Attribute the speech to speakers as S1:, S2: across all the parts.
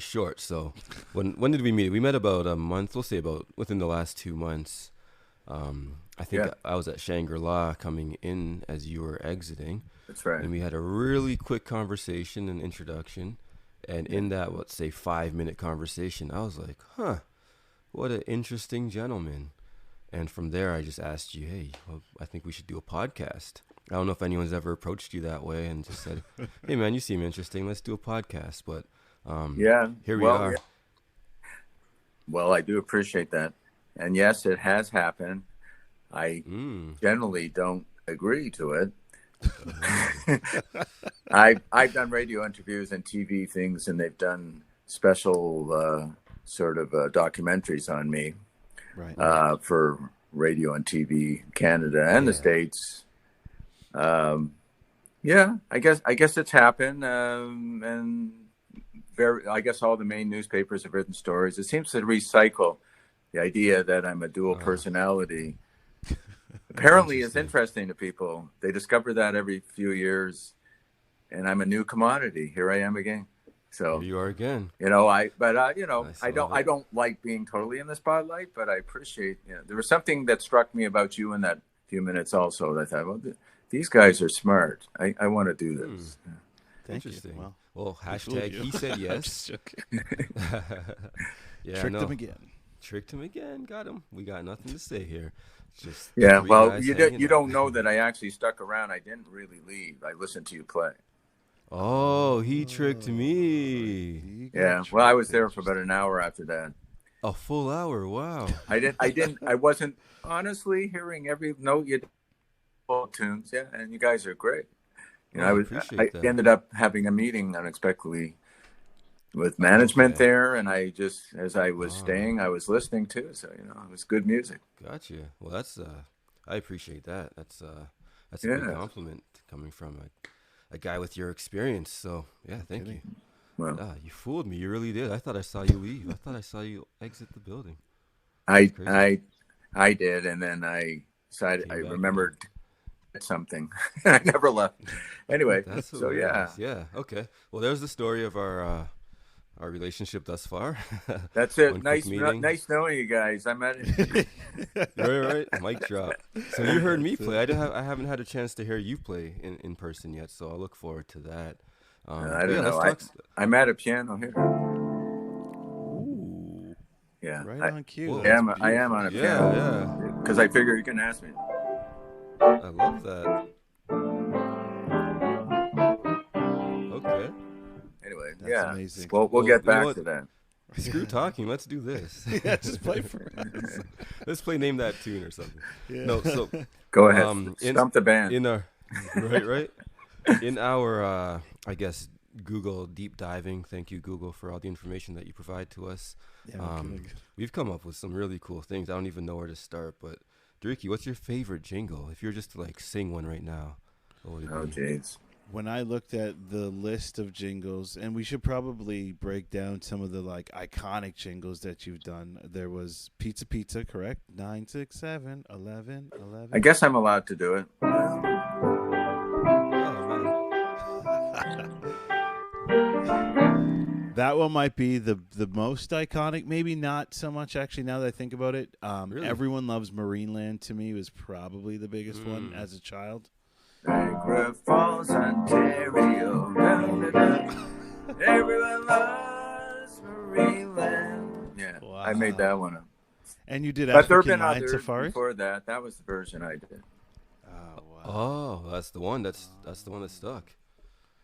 S1: short. So when did we meet? We met about a month. We'll say about within the last 2 months. I think
S2: Yeah,
S1: I was at Shangri-La coming in as you were exiting,
S2: that's right.
S1: and we had a really quick conversation and introduction. And
S2: Yeah.
S1: in that, let's say 5 minute conversation, I was like, huh, what an interesting gentleman. And from there, I just asked you, hey, well, I think we should do a podcast. I don't know if anyone's ever approached you that way and just said, hey, man, you seem interesting. Let's do a podcast. But
S2: Yeah.
S1: here we
S2: Well, yeah.
S1: are.
S2: Well, I do appreciate that. And yes, it has happened. I
S1: Mm.
S2: generally don't agree to it.
S1: Oh.
S2: I've done radio interviews and TV things, and they've done special sort of documentaries on me
S3: Right.
S2: for radio and TV Canada and the
S1: Yeah.
S2: States. Yeah, I guess it's happened, and I guess all the main newspapers have written stories. It seems to recycle the idea that I'm a dual personality. Apparently, it's interesting to people. They discover that every few years, and I'm a new commodity. Here I am again.
S1: Here
S2: So
S1: you are again.
S2: I
S1: I love
S2: I
S1: it.
S2: don't like being totally in the spotlight, but I appreciate. There was something that struck me about you in that few minutes also. That I thought, well, these guys are smart. I want to do
S1: Hmm.
S2: this.
S3: Thank you.
S1: Interesting.
S3: Well,
S1: Well,
S3: we fooled
S1: hashtag
S3: you.
S1: he said
S3: I'm
S1: yes.
S3: just joking.
S1: Yeah, I
S3: Tricked him
S1: know.
S3: again.
S1: Tricked him again. Got him. We got nothing to say here. Just
S2: Yeah,
S1: three
S2: well,
S1: guys
S2: you
S1: hanging out.
S2: don't know that I actually stuck around. I didn't really leave. I listened to you play.
S1: Oh, he tricked me.
S3: You got
S2: Yeah, well, I was
S3: tricked.
S2: there for about
S3: Interesting.
S2: an hour after that.
S1: A full hour. Wow.
S2: I wasn't honestly hearing every note you did, all tunes. Yeah, and you guys are great.
S1: Oh, I appreciate
S2: I
S1: that.
S2: ended up having a meeting unexpectedly with management
S1: Okay.
S2: there, and I just, as I was
S1: Oh,
S2: staying, I was listening too. So it was good music.
S1: gotcha. Well, I appreciate that. That's a big
S2: Yeah.
S1: compliment coming from a guy with your experience. So yeah,
S3: No
S1: thank you.
S3: kidding.
S2: Well,
S1: Ah, you fooled me. You really did. I thought I saw you leave. I thought I saw you exit the building. That's
S2: I
S1: crazy.
S2: I I did, and then I decided I
S1: Came back again.
S2: remembered something. I never left. Anyway,
S1: That's
S2: so yeah,
S1: hilarious. Yeah. Okay. Well, there's the story of our relationship thus far.
S2: that's it.
S1: One quick meeting.
S2: Nice knowing you guys. I'm at it.
S1: Right. Mic drop. So you heard me
S3: That's
S1: play.
S3: it.
S1: I haven't had a chance to hear you play in person yet. So I'll look forward to that.
S2: I
S1: But
S2: don't
S1: yeah, let's
S2: know.
S1: talk.
S2: I'm at a piano here.
S3: Ooh,
S2: Yeah,
S3: right
S2: I
S3: on cue.
S1: Whoa.
S3: That's
S2: I am
S3: beautiful.
S2: on a
S1: Yeah.
S2: piano because I figure you can ask me.
S1: I love that. Okay.
S2: Anyway,
S3: That's
S2: yeah.
S3: amazing.
S2: Well, we'll
S1: Well,
S2: get
S1: you know
S2: back
S1: what?
S2: to that.
S1: Screw talking. Let's do this.
S3: Yeah, just play for us.
S1: Let's play name that tune or something.
S3: Yeah.
S1: No. So
S2: Go ahead.
S1: in
S2: Stump the band.
S1: in our right in our I guess Google deep diving. Thank you, Google, for all the information that you provide to us.
S3: Yeah, no kidding.
S1: We've come up with some really cool things. I don't even know where to start. But Dreeky, what's your favorite jingle? If you're just to like sing one right now, what would
S2: Oh,
S1: it be?
S2: jeez.
S3: When I looked at the list of jingles, and we should probably break down some of the like iconic jingles that you've done. There was Pizza Pizza, correct? 967 11 11.
S2: I guess I'm allowed to do it.
S1: Oh
S3: That one might be the most iconic. Maybe not so much actually. Now that I think about it,
S1: Really?
S3: Everyone Loves Marineland to me was probably the biggest one
S1: Mm.
S3: as a child.
S2: Niagara Falls, Ontario. Dun, dun, dun. Everyone loves Marineland. Yeah, I made that one up.
S3: And you did
S2: But there have
S3: African
S2: been
S3: Lion
S2: others
S3: Safari.
S2: before that. That was the version I did.
S3: Oh wow!
S1: Oh, that's the one. That's the one that stuck.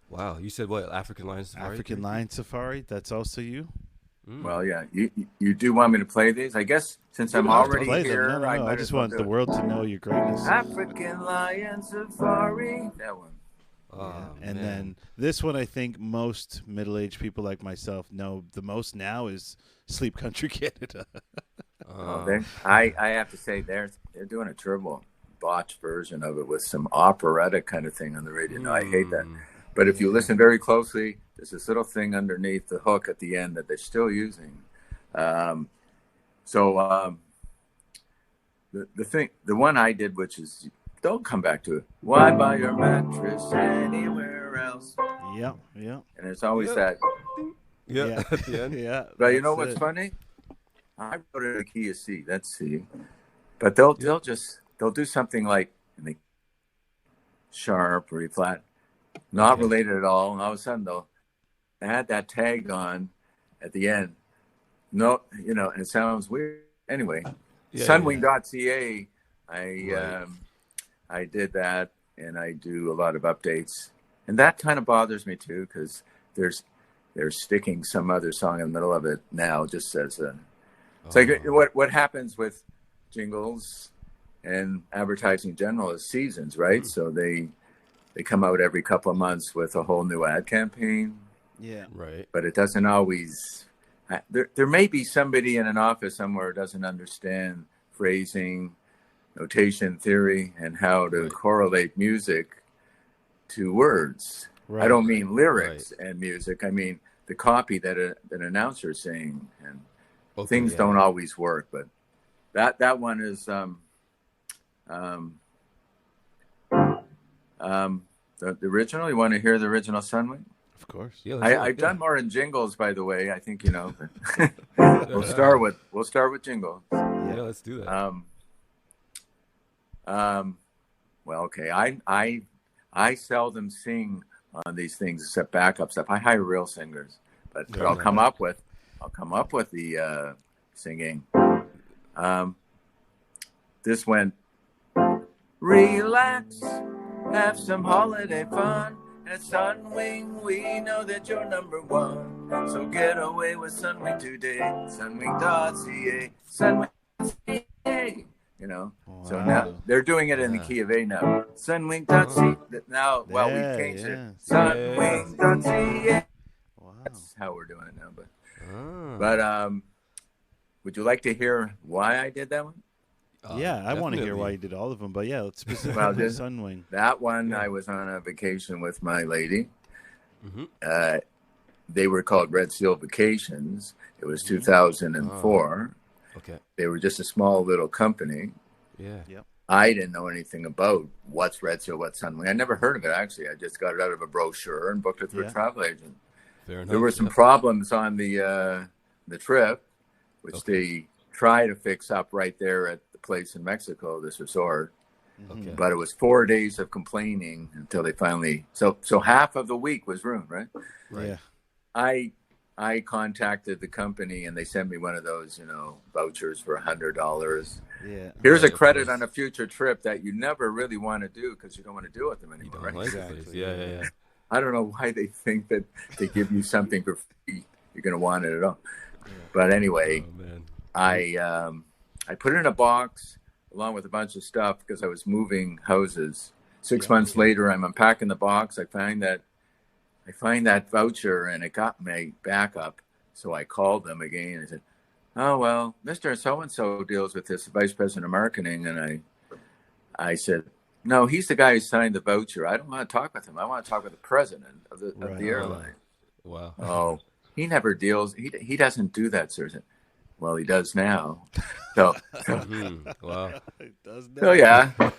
S1: Wow, you said what? African Lion Safari?
S3: African Lion Safari. That's also you.
S1: Mm.
S2: Well, yeah. You do want me to play these? I guess since
S3: You
S2: I'm
S3: don't have to
S2: already
S3: play them.
S2: here,
S3: No, no,
S2: I
S3: no.
S2: might
S3: I just
S2: as well
S3: want
S2: do
S3: the
S2: it.
S3: world to know your greatness.
S2: African Lion Safari. That one.
S1: Oh,
S3: And
S1: man.
S3: then this one, I think most middle-aged people like myself know the most now is Sleep Country Canada.
S2: I have to say they're doing a turbo botched version of it with some operatic kind of thing on the radio. No, I hate that. But if you listen very closely, there's this little thing underneath the hook at the end that they're still using. The one I did, which is don't come back to it. Why buy your mattress anywhere else?
S3: Yeah.
S2: And it's always
S1: Yep.
S2: that
S1: Yeah, at the end.
S3: Yeah.
S2: But you know
S3: that's
S2: what's
S3: it.
S2: funny? I wrote it in a key of C. That's C. But they'll do something like in the sharp or E flat, not
S1: Okay.
S2: related at all, and all of a sudden they'll add that tag on at the end. No, and it sounds weird. Anyway,
S1: Yeah, yeah, yeah.
S2: Sunwing.ca, I
S1: Right.
S2: I did that, and I do a lot of updates, and that kind of bothers me too because there's they're sticking some other song in the middle of it now, just as a. It's like
S1: Oh,
S2: what happens with Jingles and advertising in general is seasons, right? So they come out every couple of months with a whole new ad campaign,
S3: Yeah.
S1: right.
S2: but it doesn't always. There may be somebody in an office somewhere who doesn't understand phrasing, notation theory, and how to
S1: Right.
S2: correlate music to words. I
S3: Right.
S2: don't mean
S1: Right.
S2: lyrics and music. I mean the copy that an announcer is saying, and
S1: Okay.
S2: things
S1: Yeah.
S2: don't
S1: Yeah.
S2: always work. But that one is um, the original. You want to hear the original Sunwing?
S3: Of course.
S1: Yeah. Let's hear it.
S2: I've
S1: Yeah.
S2: done more in Jingles, by the way. I think you know. But we'll
S1: Yeah.
S2: start with Jingles.
S3: Yeah.
S1: Let's do that.
S2: Um, well, okay. I seldom sing on these things except backup stuff. I hire real singers, but
S1: Fair
S2: I'll
S1: enough.
S2: come up with the singing. This went relax, have some holiday fun. At Sunwing, we know that you're number one. So get away with Sunwing today. Sunwing.ca. Sunwing.ca. So now
S3: Wow.
S2: they're doing it in the
S1: Yeah.
S2: key of A now. Sunwing.ca. Now, well, we
S3: Yeah,
S2: changed
S3: yeah.
S2: it. Sunwing.ca.
S3: Wow.
S2: That's how we're doing it now.
S1: Ah.
S2: But would you like to hear why I did that one?
S3: Yeah, I want to hear
S1: Definitely.
S3: why you did all of them, but yeah, let's specifically
S2: Well,
S3: Sunwing.
S2: that one,
S1: Yeah.
S2: I was on a vacation with my lady.
S1: Mm-hmm.
S2: They were called Red Seal Vacations. It was
S3: Mm-hmm.
S2: 2004.
S1: Okay.
S2: They were just a small little company.
S1: Yeah.
S3: Yep.
S2: I didn't know anything about what's Red Seal, what's Sunwing. I never heard of it, actually. I just got it out of a brochure and booked it through
S3: Yeah.
S2: a travel agent.
S1: Fair enough.
S2: There were some
S1: Yep.
S2: problems on the trip, which
S1: Okay.
S2: they try to fix up right there at the place in Mexico, this resort.
S1: Okay.
S2: But it was 4 days of complaining until they finally. So half of the week was ruined, right?
S1: Right.
S3: Yeah.
S2: I contacted the company and they sent me one of those, vouchers for $100.
S3: Yeah.
S2: Here's a
S1: Right, of
S2: credit
S1: course.
S2: on a future trip that you never really want to do because you don't want to deal with them
S1: You
S2: anymore,
S1: don't
S2: right?
S1: like
S3: Exactly.
S1: the place. Yeah. Yeah. Yeah.
S2: I don't know why they think that they give you something for free. You're going to want it at all. But anyway,
S1: Oh man.
S2: I put it in a box along with a bunch of stuff because I was moving houses. 6 months later, I'm unpacking the box. I find that voucher and it got my backup. So I called them again and said, "Oh well, Mr. So-and-so deals with this, the vice president of marketing." And I said, "No, he's the guy who signed the voucher. I don't want to talk with him. I want to talk with the president of the
S3: Right.
S2: airline."
S1: Wow.
S2: Oh, he never deals. He doesn't do that, sir. I said, well, he does now. So
S1: Wow.
S3: It does
S2: so
S3: that.
S2: yeah.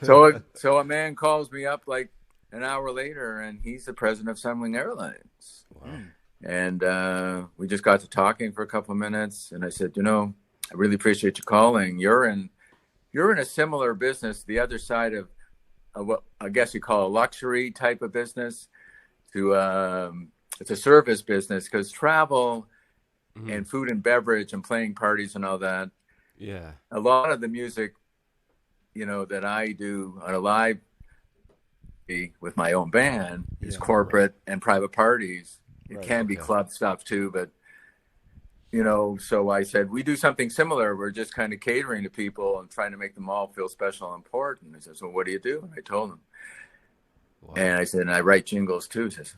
S2: So a man calls me up like an hour later, and he's the president of Sunwing Airlines.
S1: Wow.
S2: And we just got to talking for a couple of minutes, and I said, I really appreciate you calling. You're in a similar business, the other side of what I guess you call a luxury type of business. It's a service business because travel and food and beverage and playing parties and all that.
S1: Yeah.
S2: A lot of the music, that I do on a live with my own band is
S3: Yeah.
S2: corporate and private parties. It
S3: Right,
S2: can be
S1: okay.
S2: club stuff too, but so I said, we do something similar. We're just kind of catering to people and trying to make them all feel special and important. He says, well, what do you do? And I told him.
S1: Wow.
S2: And I said, and I write jingles too. He says,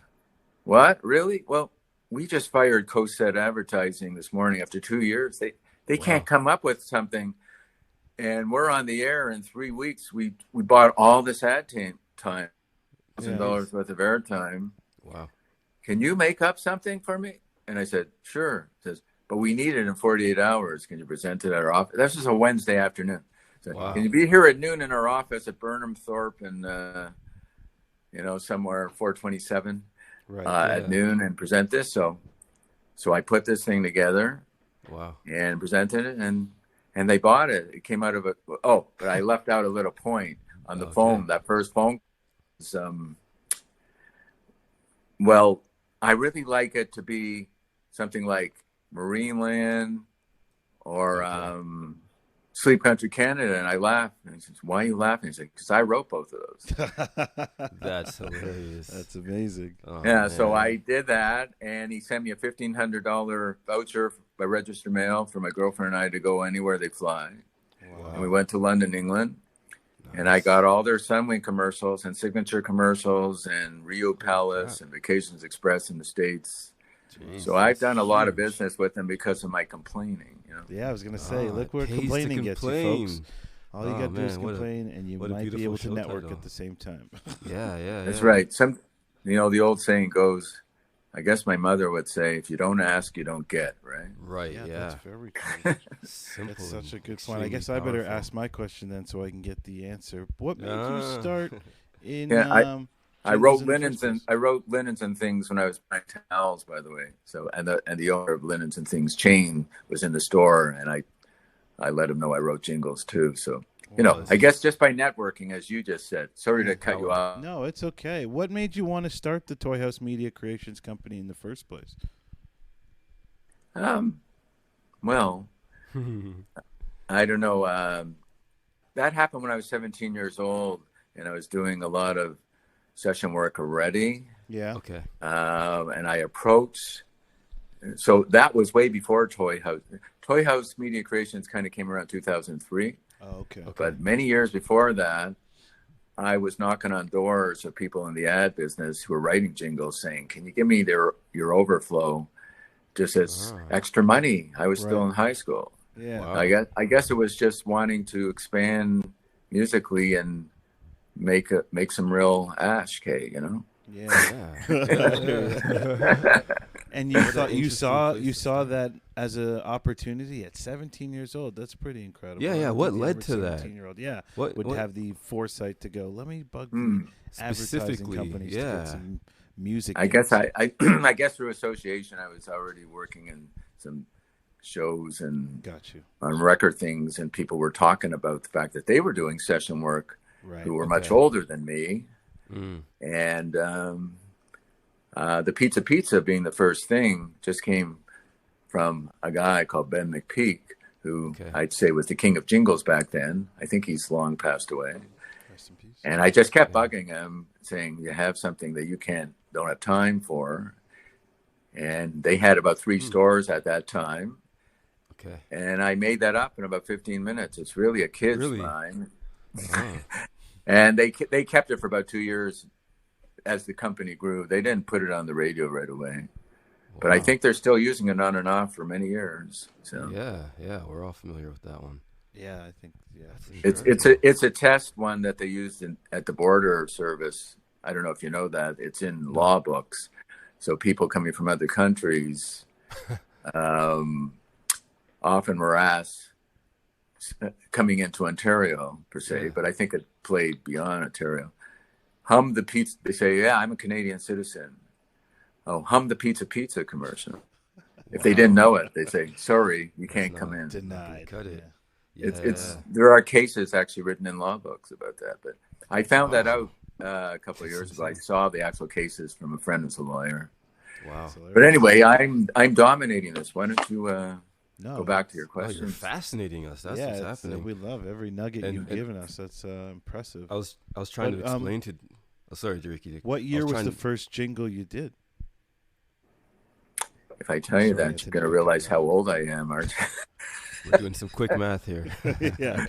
S2: what? Really? Well, we just fired CoSet Advertising this morning after 2 years. They can't come up with something. And we're on the air in 3 weeks. We bought all this ad time, $1,000 worth of airtime.
S1: Wow.
S2: Can you make up something for me? And I said, sure. He says, but we need it in 48 hours. Can you present it at our office? This is a Wednesday afternoon. So,
S1: Wow.
S2: Can you be here at noon in our office at Burnham Thorpe and, somewhere 427
S3: Right.
S2: at noon and present this? So So I put this thing together
S1: Wow.
S2: and presented it, and they bought it. It came out of but I left out a little point on the phone. That first phone was, well, I really like it to be something like Marineland or Sleep Country Canada. And I laughed. And he says, "Why are you laughing?" He said, "Because I wrote both of those."
S1: That's hilarious.
S3: That's amazing.
S1: Oh,
S2: yeah,
S1: man.
S2: so I did that, and he sent me a $1,500 voucher by registered mail for my girlfriend and I to go anywhere they fly.
S3: Wow.
S2: And we went to London, England, and I got all their Sunwing commercials and signature commercials and Rio Palace and Vacations Express in the States.
S1: Jeez,
S2: so I've done a lot of
S3: huge.
S2: business with them because of my complaining.
S3: Yeah, I was going to say, look where
S1: it pays to
S3: complaining gets you,
S1: complain.
S3: folks. All you got to do is complain, and you
S1: what a
S3: might be
S1: beautiful
S3: able to
S1: show
S3: network
S1: title.
S3: at the same time.
S1: Yeah.
S2: That's right. The old saying goes, I guess my mother would say, if you don't ask, you don't get, right?
S1: Right, yeah.
S3: That's very true.
S1: Simple.
S3: That's such a good point.
S1: extremely
S3: I guess I better
S1: powerful.
S3: ask my question then so I can get the answer. What made you
S1: Ah.
S3: start in
S2: I
S3: Jingles
S2: wrote
S3: in the
S2: linens
S3: first place?
S2: linens and things when I was buying towels, by the way. So and the owner of Linens and Things chain was in the store, and I let him know I wrote Jingles too. So I guess just by networking, as you just said. Sorry to cut you off.
S3: No, it's okay. What made you want to start the Toy House Media Creations Company in the first place?
S2: Well, I don't know. That happened when I was 17 years old, and I was doing a lot of session work already.
S3: Yeah.
S1: Okay.
S2: And I approached. So that was way before Toy House. Toy House Media Creations kind of came around 2003.
S3: Oh, okay.
S2: But many years before that, I was knocking on doors of people in the ad business who were writing jingles saying, "Can you give me your overflow just as extra money?" I was still in high school.
S3: Yeah.
S1: Wow.
S2: I guess it was just wanting to expand musically and make some real ash K,
S3: Yeah. And you thought you saw that as an opportunity at 17 years old. That's pretty incredible.
S1: Yeah. What led to that?
S3: 17-year-old, yeah,
S1: What
S3: would have the foresight to go, let me bug
S2: Mm.
S3: the advertising
S1: Specifically,
S3: companies to get some music.
S2: I guess
S3: hits.
S2: I guess through association, I was already working in some shows and
S3: Got you.
S2: on record things, and people were talking about the fact that they were doing session work,
S3: Right.
S2: who were much older than me,
S1: Mm.
S2: and the pizza being the first thing just came from a guy called Ben McPeak, who I'd say was the king of jingles back then. I think he's long passed away.
S3: Rest in peace.
S2: And I just kept bugging him, saying, "You have something that you don't have time for." And they had about 3 stores at that time.
S1: Okay.
S2: And I made that up in about 15 minutes. It's really a kid's line.
S1: Oh.
S2: And they kept it for about 2 years as the company grew. They didn't put it on the radio right away. But I think they're still using it on and off for many years. So
S1: Yeah, we're all familiar with that one.
S3: Yeah, I think
S2: it's a test one that they used at the border service. I don't know if you know that. It's in law books. So people coming from other countries often were asked coming into Ontario per se, but I think it played beyond Ontario. Hum the pizza. They say, "Yeah, I'm a Canadian citizen." Oh, hum the pizza commercial. If they didn't know it, they say, "Sorry, you can't come in."
S3: denied.
S1: Cut it.
S2: It's there are cases actually written in law books about that, but I found that out a couple of years ago. I saw the actual cases from a friend who's a lawyer.
S1: Wow.
S2: But anyway, I'm dominating this. Why don't you go back to your
S1: Oh,
S2: question?
S1: you're fascinating us. That's what's happening.
S3: We love every nugget you've given us. That's impressive.
S1: I was trying to explain to. Oh, sorry, Ricky.
S3: What year was the first jingle you did?
S2: If I tell you that, you're going to realize how old I am, aren't you?
S1: We're doing some quick math here.
S3: Yeah.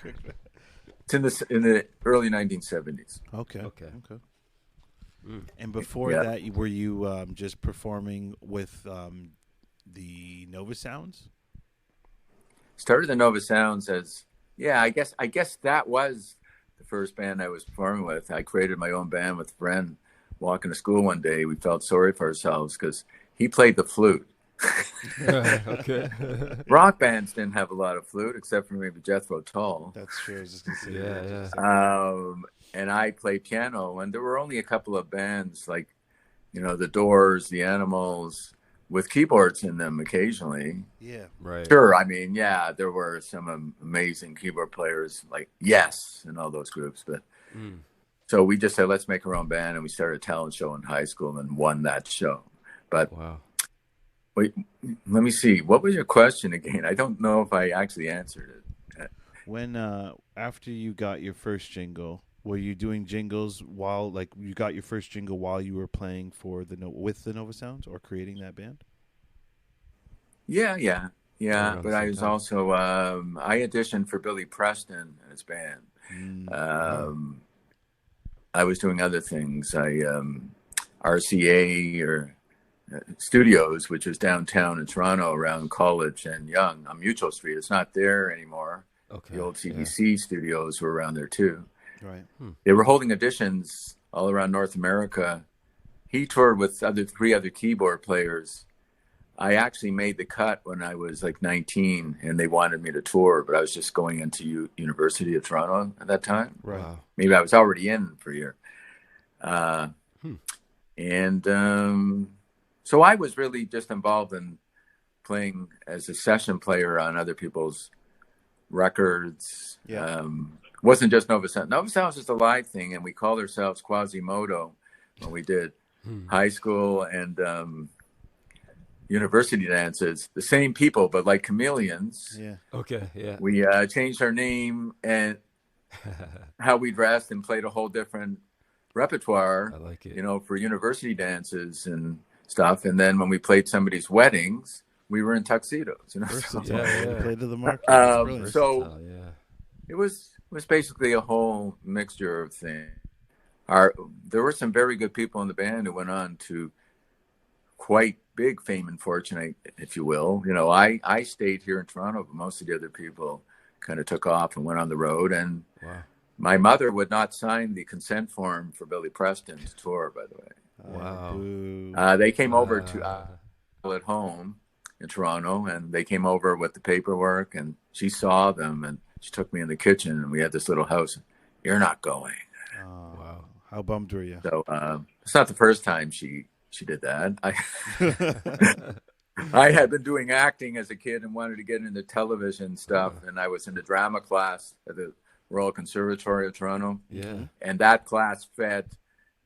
S2: It's in the early 1970s.
S3: Okay.
S1: Mm.
S3: And before that, were you just performing with the Nova Sounds?
S2: Started the Nova Sounds as I guess that was the first band I was performing with. I created my own band with a friend. Walking to school one day, we felt sorry for ourselves because he played the flute.
S1: Okay.
S2: Rock bands didn't have a lot of flute except for maybe Jethro Tull.
S3: That's true. I was just gonna say
S1: Yeah.
S2: And I played piano, and there were only a couple of bands like, the Doors, the Animals, with keyboards in them occasionally.
S3: Yeah.
S1: Right.
S2: Sure. I mean, yeah, there were some amazing keyboard players like Yes and all those groups. But so we just said, let's make our own band. And we started a talent show in high school and won that show. But
S1: wow.
S2: Wait, let me see. What was your question again? I don't know if I actually answered it.
S3: When after you got your first jingle, were you doing jingles while, like, you got your first jingle while you were playing for with the Nova Sounds or creating that band?
S2: Yeah.
S1: Around
S2: But
S1: the
S2: I
S1: same
S2: was
S1: time.
S2: also I auditioned for Billy Preston and his band. I was doing other things. RCA or Studios, which was downtown in Toronto around College and Yonge on Mutual Street. It's not there anymore.
S1: Okay.
S2: The old CBC studios were around there too.
S3: Right.
S2: They were holding auditions all around North America. He toured with three other keyboard players. I actually made the cut when I was like 19, and they wanted me to tour, but I was just going into University of Toronto at that time.
S3: Right.
S1: Wow.
S2: Maybe I was already in for a year. So I was really just involved in playing as a session player on other people's records.
S3: Yeah.
S2: Wasn't just Nova Sounds. Nova Sounds is a live thing, and we called ourselves Quasimodo when we did high school and university dances. The same people, but like chameleons.
S3: Yeah.
S1: Okay. Yeah.
S2: We changed our name and how we dressed and played a whole different repertoire.
S1: I like it.
S2: You know, for university dances and stuff. And then when we played somebody's weddings, we were in tuxedos. You know,
S3: Versatile.
S1: Yeah.
S3: You played to the market. That's brilliant.
S2: so
S1: yeah.
S2: it was basically a whole mixture of things. There were some very good people in the band who went on to quite big fame and fortune, if you will. You know, I stayed here in Toronto, but most of the other people kind of took off and went on the road. And
S1: Wow.
S2: my mother would not sign the consent form for Billy Preston to tour, by the way.
S1: Wow.
S3: Boo.
S2: They came over to at home in Toronto, and they came over with the paperwork, and she saw them, and she took me in the kitchen, and we had this little house. You're not going.
S3: Wow. How bummed were you?
S2: So it's not the first time she did that. I had been doing acting as a kid and wanted to get into television stuff, and I was in the drama class at the Royal Conservatory of Toronto.
S1: Yeah.
S2: And that class fed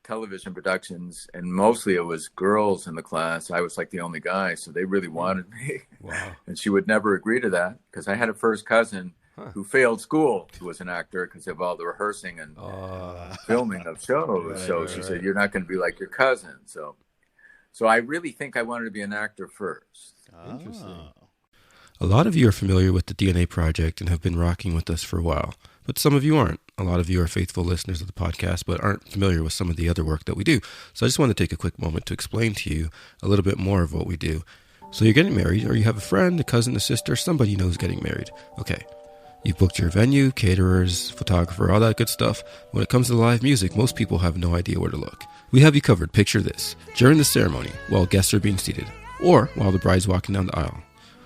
S2: television productions, and mostly it was girls in the class. I was like the only guy, so they really wanted me.
S1: Wow.
S2: And she would never agree to that because I had a first cousin who failed school, who was an actor because of all the rehearsing and filming of shows. So she said, "You're not going to be like your cousin." So I really think I wanted to be an actor first.
S1: Interesting. A lot of you are familiar with the DNA Project and have been rocking with us for a while, but some of you aren't. A lot of you are faithful listeners of the podcast, but aren't familiar with some of the other work that we do. So I just want to take a quick moment to explain to you a little bit more of what we do. So you're getting married, or you have a friend, a cousin, a sister, somebody you know is getting married. Okay. You've booked your venue, caterers, photographer, all that good stuff. When it comes to live music, most people have no idea where to look. We have you covered. Picture this. During the ceremony, while guests are being seated, or while the bride's walking down the aisle.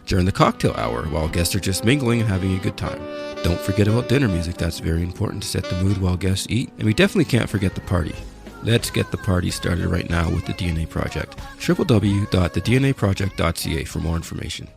S1: During the cocktail hour, while guests are just mingling and having a good time. Don't forget about dinner music. That's very important to set the mood while guests eat. And we definitely can't forget the party. Let's get the party started right now with the DNA Project. www.thednaproject.ca for more information.